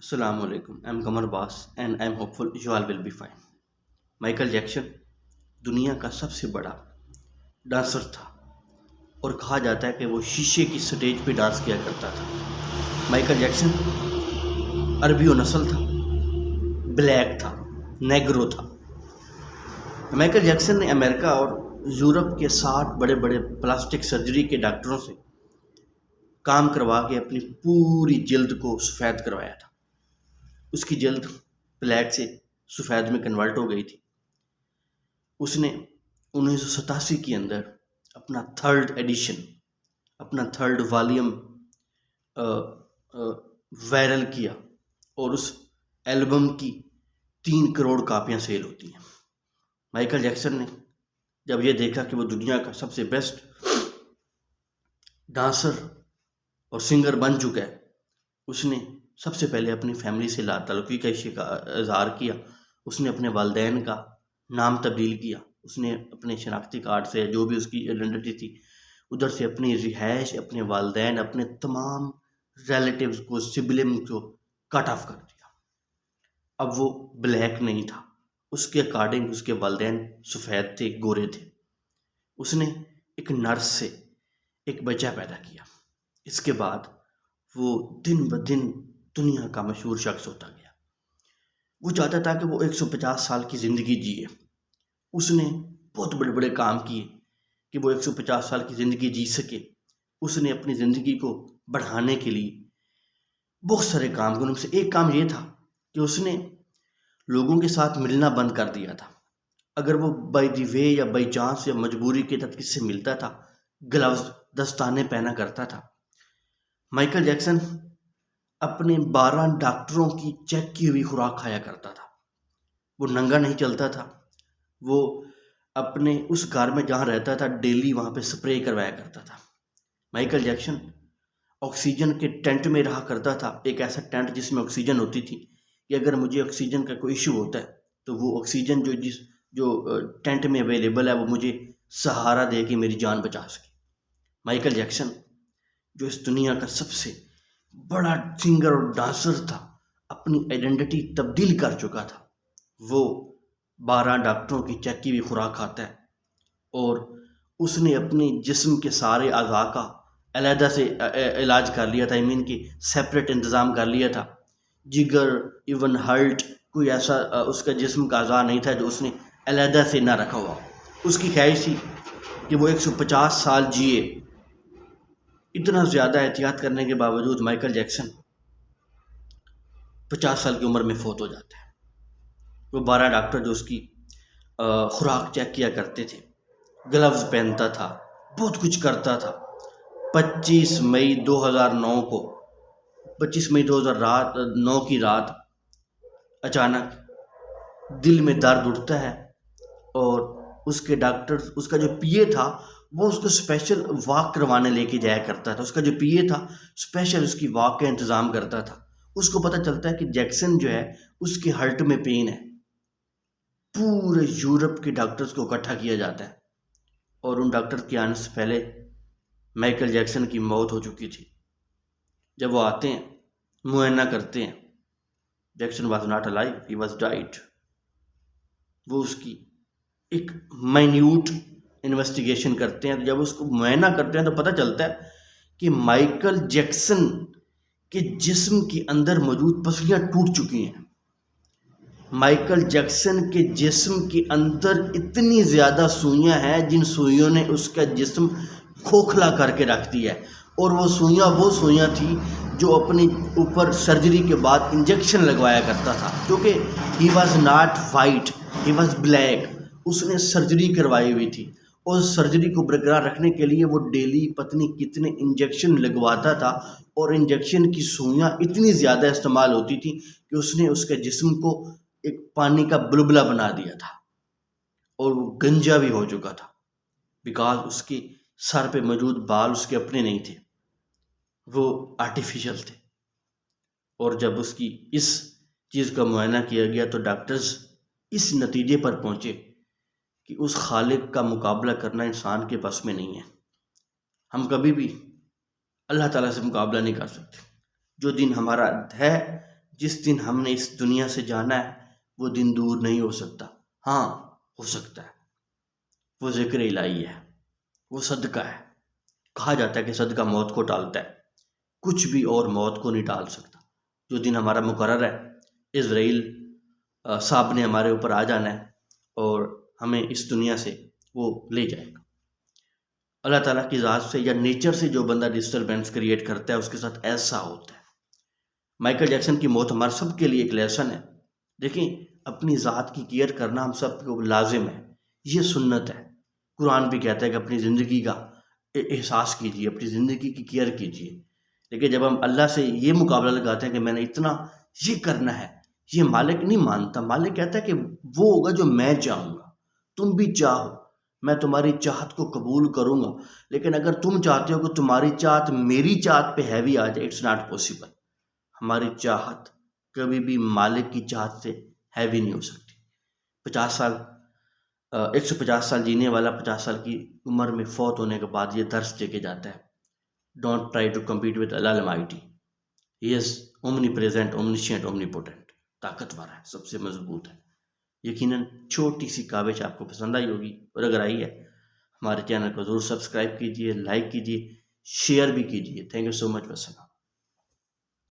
Assalamu alaikum. I'm Kamar Bass and I'm hopeful you all will be fine. Michael Jackson दुनिया का सबसे बड़ा dancer था और कहा जाता है कि वो शीशे की स्टेज पे डांस किया करता था। माइकल जैक्सन अरबी नस्ल था, ब्लैक था, नेग्रो था। माइकल जैक्सन ने अमेरिका और यूरोप के 60 बड़े बड़े प्लास्टिक सर्जरी के डॉक्टरों से काम करवा के अपनी पूरी जल्द को सफ़ेद करवाया था। उसकी जल्द ब्लैक से सफ़ेद में कन्वर्ट हो गई थी। उसने 1987 के अंदर अपना थर्ड एडिशन, अपना थर्ड वॉल्यूम वायरल किया और उस एल्बम की 3 करोड़ कापियाँ सेल होती हैं। माइकल जैक्सन ने जब ये देखा कि वो दुनिया का सबसे बेस्ट डांसर और सिंगर बन चुका है, उसने सबसे पहले अपनी फैमिली से ताल्लुक़ी का इज़हार किया। उसने अपने वालिदैन का नाम तब्दील किया। उसने अपने शनाख्ती कार्ड से जो भी उसकी आइडेंटिटी थी उधर से अपनी रिहाइश, अपने वालिदैन, अपने तमाम रिलेटिव्स को, सिबलिंग को कट ऑफ कर दिया। अब वो ब्लैक नहीं था, उसके अकॉर्डिंग उसके वालिदैन सफ़ेद थे, गोरे थे। उसने एक नर्स से एक बच्चा पैदा किया। इसके बाद वो दिन ब दिन दुनिया का मशहूर शख्स होता गया। वो चाहता था कि वो 150 साल की ज़िंदगी जिए। उसने बहुत बड़े बड़े काम किए कि वो 150 साल की ज़िंदगी जी सके। उसने अपनी ज़िंदगी को बढ़ाने के लिए बहुत सारे काम किए। उनमें से एक काम ये था कि उसने लोगों के साथ मिलना बंद कर दिया था। अगर वो बाय द वे या बाई चांस या मजबूरी के तहत किससे मिलता था, ग्लव्स, दस्ताने पहना करता था। माइकल जैक्सन अपने 12 डॉक्टरों की चेक की हुई खुराक खाया करता था। वो नंगा नहीं चलता था। वो अपने उस घर में जहाँ रहता था डेली वहाँ पे स्प्रे करवाया करता था। माइकल जैक्सन ऑक्सीजन के टेंट में रहा करता था। एक ऐसा टेंट जिसमें ऑक्सीजन होती थी कि अगर मुझे ऑक्सीजन का कोई इशू होता है तो वो ऑक्सीजन जो टेंट में अवेलेबल है वो मुझे सहारा दे के मेरी जान बचा सके। माइकल जैक्सन जो इस दुनिया का सबसे बड़ा सिंगर और डांसर था, अपनी आइडेंटिटी तब्दील कर चुका था। वो 12 डॉक्टरों की चेक की हुई खुराक खाता है और उसने अपने जिस्म के सारे अज़ा का अलहदा से इलाज कर लिया था। मीन कि सेपरेट इंतज़ाम कर लिया था। जिगर, इवन हार्ट, कोई ऐसा उसका जिस्म का अज़ा नहीं था जो उसने अलहदा से ना रखा हुआ। उसकी ख्वाहिश थी कि वो 150 साल जिए। इतना ज़्यादा एहतियात करने के बावजूद माइकल जैक्सन 50 साल की उम्र में फौत हो जाता है। वो 12 डॉक्टर जो उसकी खुराक चेक किया करते थे, ग्लव्स पहनता था, बहुत कुछ करता था। 25 मई 2009 की रात अचानक दिल में दर्द उठता है और उसके डॉक्टर, उसका जो पीए था वो उसको स्पेशल वॉक करवाने लेके जाया करता था। उसका जो पीए था स्पेशल उसकी वॉक का इंतज़ाम करता था। उसको पता चलता है कि जैक्सन जो है उसके हार्ट में पेन है। पूरे यूरोप के डॉक्टर्स को इकट्ठा किया जाता है और उन डॉक्टर के आने से पहले माइकल जैक्सन की मौत हो चुकी थी। जब वो आते हैं, मुआयना करते हैं, Jackson was not alive, he was died. वो उसकी एक माइन्यूट इन्वेस्टिगेशन करते हैं। तो जब उसको मुआयना करते हैं तो पता चलता है कि माइकल जैक्सन के जिस्म के अंदर मौजूद पसलियाँ टूट चुकी हैं। माइकल जैक्सन के जिस्म के अंदर इतनी ज़्यादा सुइयाँ हैं जिन सुइयों ने उसका जिस्म खोखला करके रख दिया है। और वो सुइयाँ थी जो अपने ऊपर सर्जरी के बाद इंजेक्शन लगवाया करता था, क्योंकि he was not white, he was black. उसने सर्जरी करवाई हुई थी और सर्जरी को बरकरार रखने के लिए वो डेली पत्नी कितने इंजेक्शन लगवाता था और इंजेक्शन की सुइयाँ इतनी ज़्यादा इस्तेमाल होती थी कि उसने उसके जिस्म को एक पानी का बुलबुला बना दिया था और वो गंजा भी हो चुका था। बिकॉज उसके सर पे मौजूद बाल उसके अपने नहीं थे, वो आर्टिफिशियल थे। और जब उसकी इस चीज़ का मुआयना किया गया तो डॉक्टर्स इस नतीजे पर पहुँचे कि उस खालिक का मुकाबला करना इंसान के बस में नहीं है। हम कभी भी अल्लाह ताला से मुकाबला नहीं कर सकते। जो दिन हमारा है, جس دن ہم نے اس دنیا سے جانا ہے وہ دن دور نہیں ہو سکتا. ہاں ہو سکتا ہے. وہ ذکر الہی ہے، وہ صدقہ ہے. کہا جاتا ہے کہ صدقہ موت کو ٹالتا ہے، کچھ بھی اور موت کو نہیں ٹال سکتا. جو دن ہمارا مقرر ہے، اسرائیل صاحب نے ہمارے اوپر آ جانا ہے اور ہمیں اس دنیا سے وہ لے جائے گا. اللہ تعالیٰ کی ذات سے یا نیچر سے جو بندہ ڈسٹربینس کریٹ کرتا ہے اس کے ساتھ ایسا ہوتا ہے. مائیکل جیکسن کی موت ہمارے سب کے لیے ایک لیسن ہے. دیکھیں، اپنی ذات کی کیئر کرنا ہم سب کو لازم ہے، یہ سنت ہے. قرآن بھی کہتا ہے کہ اپنی زندگی کا احساس کیجیے، اپنی زندگی کی کیئر کیجیے. لیکن جب ہم اللہ سے یہ مقابلہ لگاتے ہیں کہ میں نے اتنا یہ کرنا ہے، یہ مالک نہیں مانتا. مالک کہتا ہے کہ وہ ہوگا جو میں چاہوں گا. تم بھی چاہو، میں تمہاری چاہت کو قبول کروں گا، لیکن اگر تم چاہتے ہو کہ تمہاری چاہت میری چاہت پہ ہیوی آ جائے، اٹس ناٹ پاسبل. ہماری چاہت کبھی بھی مالک کی چاہت سے ہیوی نہیں ہو سکتی. 150 سال جینے والا 50 سال کی عمر میں فوت ہونے کے بعد یہ درس دے کے جاتا ہے: don't try to compete with Allah almighty. He is omnipresent, omniscient, omnipotent. طاقتور ہے، سب سے مضبوط ہے. یقیناً چھوٹی سی کاوش آپ کو پسند آئی ہوگی، اور اگر آئی ہے ہمارے چینل کو ضرور سبسکرائب کیجیے، لائک کیجیے، شیئر بھی کیجیے. تھینک یو سو مچ. وسلام.